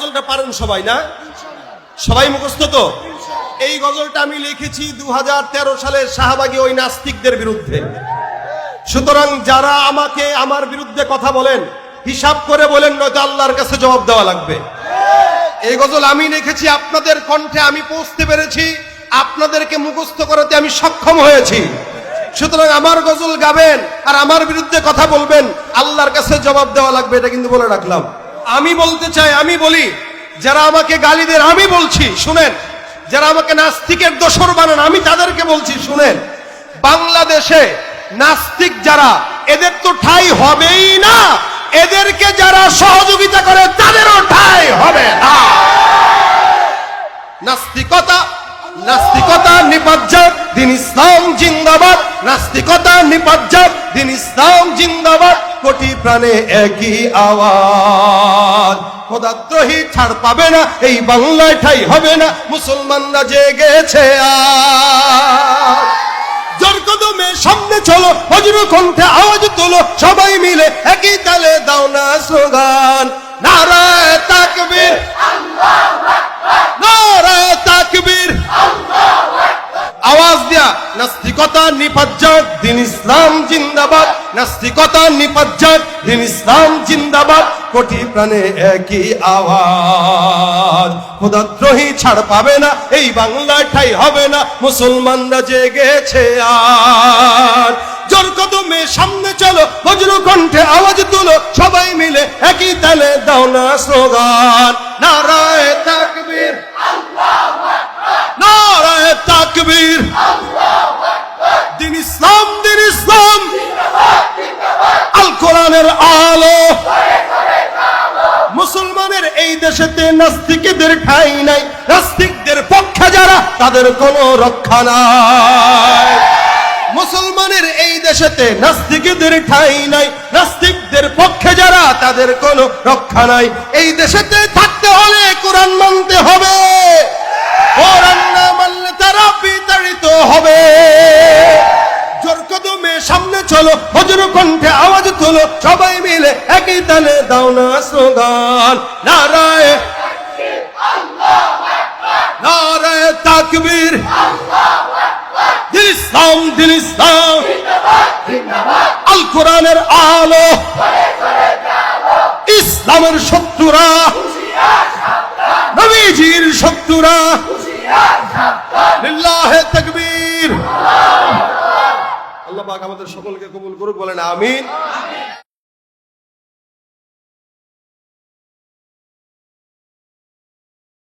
গজলটা পারেন সবাই না? সবাই মুখস্থ তো? এই গজলটা আমি লিখেছি 2013 সালে শাহবাগী ওই নাস্তিকদের বিরুদ্ধে। সুতরাং যারা আমাকে আমার বিরুদ্ধে কথা বলেন হিসাব করে বলেন, নয়তো আল্লাহর কাছে জবাব দেওয়া লাগবে। এই গজল আমি লিখেছি, আপনাদের কণ্ঠে আমি পৌঁছতে পেরেছি, আপনাদেরকে মুখস্থ করাতে আমি সক্ষম হয়েছি। সুতরাং আমার গজল গাবেন আর আমার বিরুদ্ধে কথা বলবেন, আল্লাহর কাছে জবাব দেওয়া লাগবে, এটা কিন্তু বলে রাখলাম। আমি বলতে চাই, আমি বলি, যারা আমাকে গালি দেন আমি বলছি শুনেন, যারা আমাকে নাস্তিকের দোসর বানান আমি তাদেরকে বলছি শুনেন, বাংলাদেশে নাস্তিক যারা, এদের তো ঠাঁই হবেই না, এদেরকে যারা সহযোগিতা করে তাদেরও ঠাঁই হবে না। নাস্তিকতা নাস্তিকতা নিপাজ্জাব, দিন ইসলাম জিন্দাবাদ। নাস্তিকতা নিপাজ্জাব, দিন ইসলাম জিন্দাবাদ। কোটি প্রাণে একই আওয়াজ, খোদাদ্রোহী ছাড় পাবে না, এই বাংলায় ঠাঁই হবে না, মুসলমানরা জেগেছে আজ। জোর কদমে সামনে চলো, বজ্র কণ্ঠে আওয়াজ তোলো, সবাই মিলে একই তালে দাও না স্লোগান, নারায়ে তাকবীর, নারায়ে তাকবীর। আওয়াজ দিয়া নাস্তিকতা নিপাজ্জাব, দিন ইসলাম জিন্দাবাদ। নাস্তিকতা নিপাজ্জাব, দিন ইসলাম জিন্দাবাদ। কোটি প্রাণে একই আওয়াজ, খোদাদ্রোহী ছাড় পাবে না, এই বাংলায় ঠাঁই হবে না, মুসলমানরা জেগেছে আজ। জোর কদমে সামনে চলো, বজ্র কণ্ঠে আওয়াজ তুলো, সবাই মিলে একই তালে দাও না স্লোগান, নারায়ে তাকবীর, নারায়ে তাকবীর। দিন ইসলাম, দিন ইসলাম, আল কোরআনের আলো। মুসলমানের এই দেশেতে নাস্তিকদের ঠাঁই নাই, নাস্তিকদের পক্ষে যারা তাদের কোনো রক্ষা নাই। মুসলমানের এই দেশেতে নাস্তিকদের ঠাঁই নাই, নাস্তিকদের পক্ষে যারা তাদের কোনো রক্ষা নাই। এই দেশেতে থাকতে হলে কোরআন মানতে হবে, কোরআন না মানলে তারা বিতাড়িত হবে। জোর কদমে সামনে চলো, বজ্র কণ্ঠে আওয়াজ তোলো, সবাই মিলে একই তালে দাও না স্লোগান, নারায়ে নারায়ে তাকবীর। দিন ইসলাম, দিন ইসলাম, আল কোরআনের আলো। ইসলামের শত্রুরা, নবীজির শত্রুরা, লিল্লাহে তাকবীর। আল্লাহ পাক আমাদের সকলকে কবুল করুক, বলেন আমিন।